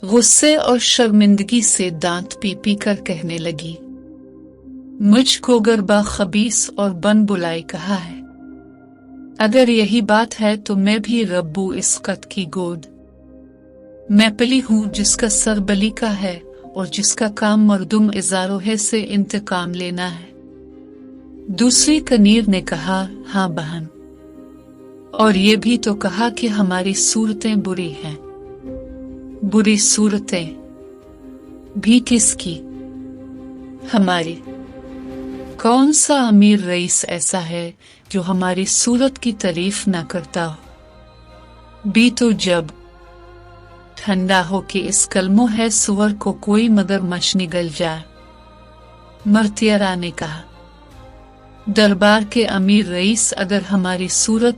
गुस्से और शर्मिंदगी से दांत पी पी कर कहने लगी, मुझको गरबा खबीस और बन बुलाई कहा है। अगर यही बात है तो मैं भी रब्बू इस कत की गोद। मैं पली हूँ जिसका सर बली का है और जिसका काम मर्दुम इजारोहे से इंतकाम लेना है। दूसरी कनीर ने कहा, हाँ बहन, और ये भी तो कहा कि हमारी सूरतें बुरी हैं। बुरी सूरतें भी किसकी? हमारी। कौन सा अमीर रईस ऐसा है जो हमारी सूरत की तारीफ ना करता हो? भी तो जब ठंडा हो कि इस कलमों है सुअर को कोई मगरमच्छ निगल जाए। मर्तियरा ने कहा, दरबार के अमीर रईस अगर हमारी सूरत